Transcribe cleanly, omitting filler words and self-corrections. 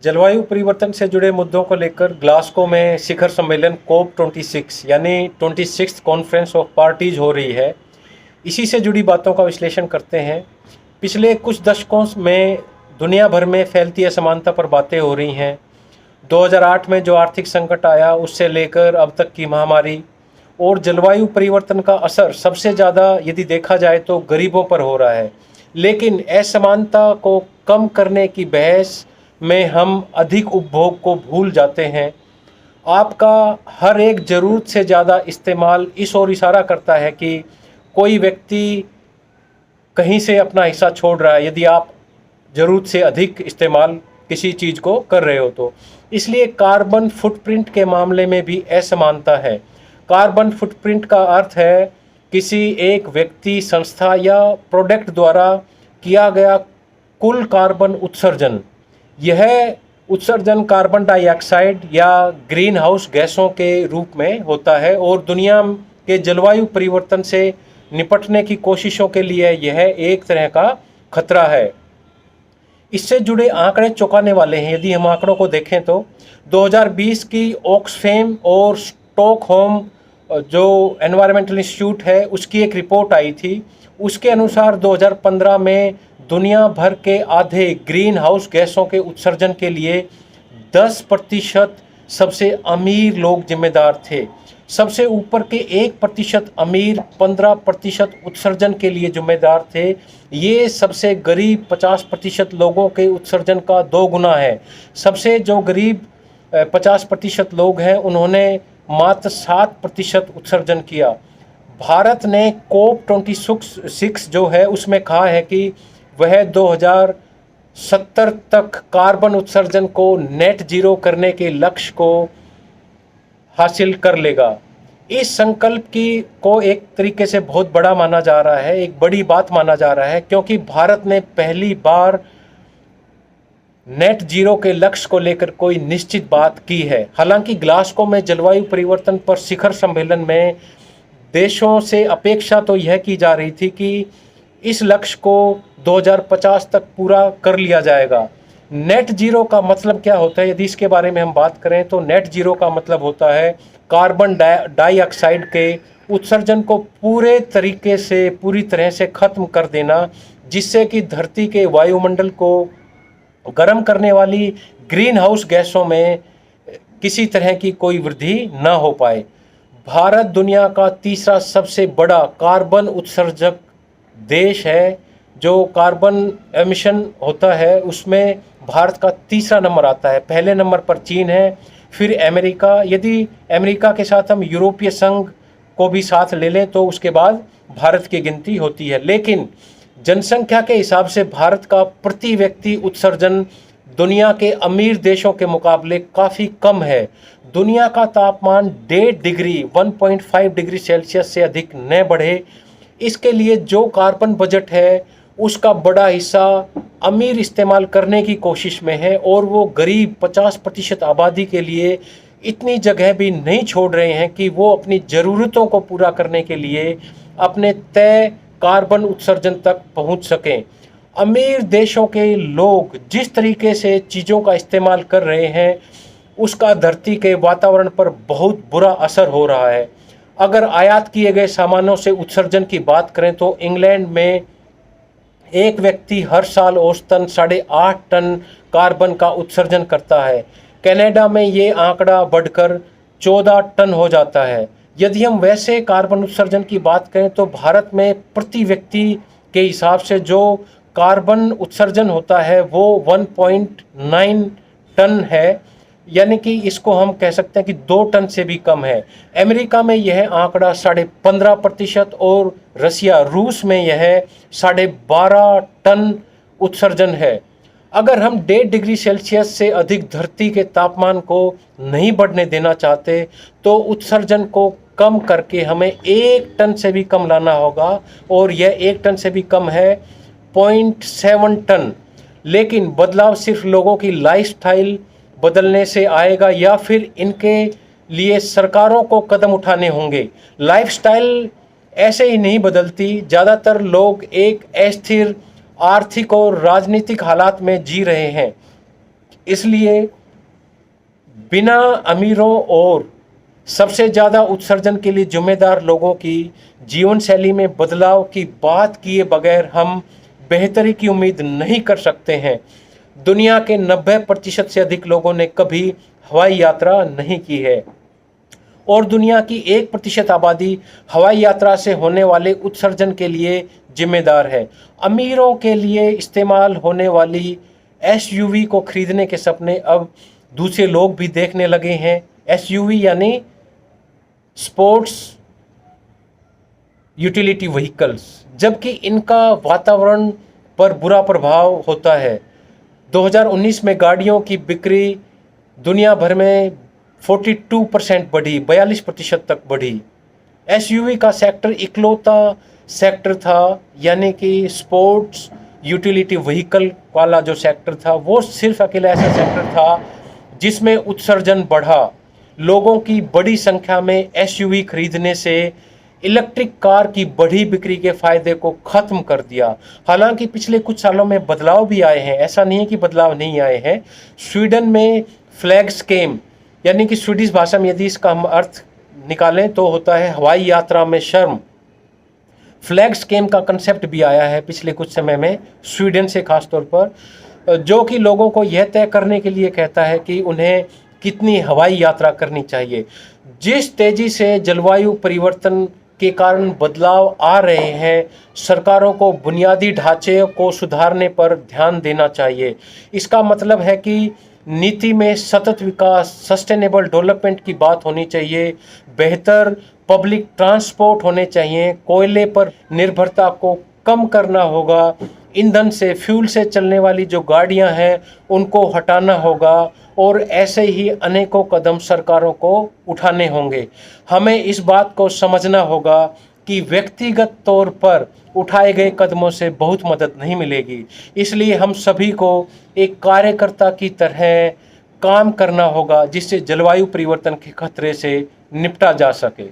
जलवायु परिवर्तन से जुड़े मुद्दों को लेकर ग्लासगो में शिखर सम्मेलन कोप 26 यानी 26th कॉन्फ्रेंस ऑफ पार्टीज हो रही है। इसी से जुड़ी बातों का विश्लेषण करते हैं। पिछले कुछ दशकों में दुनिया भर में फैलती असमानता पर बातें हो रही हैं। 2008 में जो आर्थिक संकट आया उससे लेकर अब तक की महामारी और जलवायु परिवर्तन का असर सबसे ज़्यादा यदि देखा जाए तो गरीबों पर हो रहा है। लेकिन असमानता को कम करने की बहस में हम अधिक उपभोग को भूल जाते हैं। आपका हर एक ज़रूरत से ज़्यादा इस्तेमाल इस ओर इशारा करता है कि कोई व्यक्ति कहीं से अपना हिस्सा छोड़ रहा है यदि आप ज़रूरत से अधिक इस्तेमाल किसी चीज़ को कर रहे हो तो। इसलिए कार्बन फुटप्रिंट के मामले में भी असमानता है। कार्बन फुटप्रिंट का अर्थ है किसी एक व्यक्ति, संस्था या प्रोडक्ट द्वारा किया गया कुल कार्बन उत्सर्जन। यह उत्सर्जन कार्बन डाइऑक्साइड या ग्रीन हाउस गैसों के रूप में होता है और दुनिया के जलवायु परिवर्तन से निपटने की कोशिशों के लिए यह एक तरह का खतरा है। इससे जुड़े आंकड़े चौंकाने वाले हैं। यदि हम आंकड़ों को देखें तो 2020 की ऑक्सफैम और स्टॉकहोम जो एनवायरमेंटल इंस्टीट्यूट है उसकी एक रिपोर्ट आई थी। उसके अनुसार 2015 में दुनिया भर के आधे ग्रीन हाउस गैसों के उत्सर्जन के लिए 10% सबसे अमीर लोग जिम्मेदार थे। सबसे ऊपर के 1% अमीर 15% उत्सर्जन के लिए जिम्मेदार थे। ये सबसे गरीब 50% लोगों के उत्सर्जन का 2 गुना है। सबसे जो गरीब 50% लोग हैं उन्होंने मात्र 7% उत्सर्जन किया। भारत ने कोप 26 जो है उसमें कहा है कि वह 2070 तक कार्बन उत्सर्जन को नेट जीरो करने के लक्ष्य को हासिल कर लेगा। इस संकल्प को एक तरीके से बहुत बड़ा माना जा रहा है, एक बड़ी बात माना जा रहा है, क्योंकि भारत ने पहली बार नेट जीरो के लक्ष्य को लेकर कोई निश्चित बात की है। हालांकि ग्लासगो में जलवायु परिवर्तन पर शिखर सम्मेलन में देशों से अपेक्षा तो यह की जा रही थी कि इस लक्ष्य को 2050 तक पूरा कर लिया जाएगा। नेट जीरो का मतलब क्या होता है, यदि इसके बारे में हम बात करें तो नेट जीरो का मतलब होता है कार्बन डाइऑक्साइड के उत्सर्जन को पूरी तरह से ख़त्म कर देना, जिससे कि धरती के वायुमंडल को गर्म करने वाली ग्रीन हाउस गैसों में किसी तरह की कोई वृद्धि न हो पाए। भारत दुनिया का तीसरा सबसे बड़ा कार्बन उत्सर्जक देश है। जो कार्बन एमिशन होता है उसमें भारत का तीसरा नंबर आता है। पहले नंबर पर चीन है, फिर अमेरिका। यदि अमेरिका के साथ हम यूरोपीय संघ को भी साथ ले लें तो उसके बाद भारत की गिनती होती है। लेकिन जनसंख्या के हिसाब से भारत का प्रति व्यक्ति उत्सर्जन दुनिया के अमीर देशों के मुकाबले काफ़ी कम है। दुनिया का तापमान 1.5 डिग्री सेल्सियस से अधिक न बढ़े, इसके लिए जो कार्बन बजट है उसका बड़ा हिस्सा अमीर इस्तेमाल करने की कोशिश में है और वो गरीब 50% आबादी के लिए इतनी जगह भी नहीं छोड़ रहे हैं कि वो अपनी ज़रूरतों को पूरा करने के लिए अपने तय कार्बन उत्सर्जन तक पहुंच सकें। अमीर देशों के लोग जिस तरीके से चीज़ों का इस्तेमाल कर रहे हैं उसका धरती के वातावरण पर बहुत बुरा असर हो रहा है। अगर आयात किए गए सामानों से उत्सर्जन की बात करें तो इंग्लैंड में एक व्यक्ति हर साल औसतन 8.5 टन कार्बन का उत्सर्जन करता है। कनाडा में ये आंकड़ा बढ़कर 14 टन हो जाता है। यदि हम वैसे कार्बन उत्सर्जन की बात करें तो भारत में प्रति व्यक्ति के हिसाब से जो कार्बन उत्सर्जन होता है वो 1.9 टन है, यानी कि इसको हम कह सकते हैं कि 2 टन से भी कम है। अमेरिका में यह आंकड़ा 15.5% और रूस में यह 12.5 टन उत्सर्जन है। अगर हम 1.5 डिग्री सेल्सियस से अधिक धरती के तापमान को नहीं बढ़ने देना चाहते तो उत्सर्जन को कम करके हमें 1 टन से भी कम लाना होगा, और यह 1 टन से भी कम है 0.7 टन। लेकिन बदलाव सिर्फ लोगों की लाइफस्टाइल बदलने से आएगा या फिर इनके लिए सरकारों को कदम उठाने होंगे। लाइफस्टाइल ऐसे ही नहीं बदलती। ज़्यादातर लोग एक अस्थिर आर्थिक और राजनीतिक हालात में जी रहे हैं। इसलिए बिना अमीरों और सबसे ज़्यादा उत्सर्जन के लिए जिम्मेदार लोगों की जीवन शैली में बदलाव की बात किए बगैर हम बेहतरी की उम्मीद नहीं कर सकते हैं। दुनिया के 90% से अधिक लोगों ने कभी हवाई यात्रा नहीं की है और दुनिया की 1% आबादी हवाई यात्रा से होने वाले उत्सर्जन के लिए जिम्मेदार है। अमीरों के लिए इस्तेमाल होने वाली एसयूवी को खरीदने के सपने अब दूसरे लोग भी देखने लगे हैं। एसयूवी यानी स्पोर्ट्स यूटिलिटी व्हीकल्स, जबकि इनका वातावरण पर बुरा प्रभाव होता है। 2019 में गाड़ियों की बिक्री दुनिया भर में 42% बढ़ी, 42% तक बढ़ी। एसयूवी का सेक्टर इकलौता सेक्टर था, यानी कि स्पोर्ट्स यूटिलिटी व्हीकल वाला जो सेक्टर था वो सिर्फ अकेला ऐसा सेक्टर था जिसमें उत्सर्जन बढ़ा। लोगों की बड़ी संख्या में एसयूवी खरीदने से इलेक्ट्रिक कार की बढ़ी बिक्री के फायदे को खत्म कर दिया। हालांकि पिछले कुछ सालों में बदलाव भी आए हैं, ऐसा नहीं है कि बदलाव नहीं आए हैं। स्वीडन में फ्लैग स्केम, यानी कि स्वीडिश भाषा में यदि इसका हम अर्थ निकालें तो होता है हवाई यात्रा में शर्म। फ्लैग स्केम का कंसेप्ट भी आया है पिछले कुछ समय में स्वीडन से खास तौर पर, जो कि लोगों को यह तय करने के लिए कहता है कि उन्हें कितनी हवाई यात्रा करनी चाहिए। जिस तेजी से जलवायु परिवर्तन के कारण बदलाव आ रहे हैं, सरकारों को बुनियादी ढांचे को सुधारने पर ध्यान देना चाहिए। इसका मतलब है कि नीति में सतत विकास, सस्टेनेबल डेवलपमेंट की बात होनी चाहिए, बेहतर पब्लिक ट्रांसपोर्ट होने चाहिए, कोयले पर निर्भरता को कम करना होगा, ईंधन से, फ्यूल से चलने वाली जो गाड़ियां हैं उनको हटाना होगा और ऐसे ही अनेकों कदम सरकारों को उठाने होंगे। हमें इस बात को समझना होगा कि व्यक्तिगत तौर पर उठाए गए कदमों से बहुत मदद नहीं मिलेगी, इसलिए हम सभी को एक कार्यकर्ता की तरह काम करना होगा जिससे जलवायु परिवर्तन के खतरे से निपटा जा सके।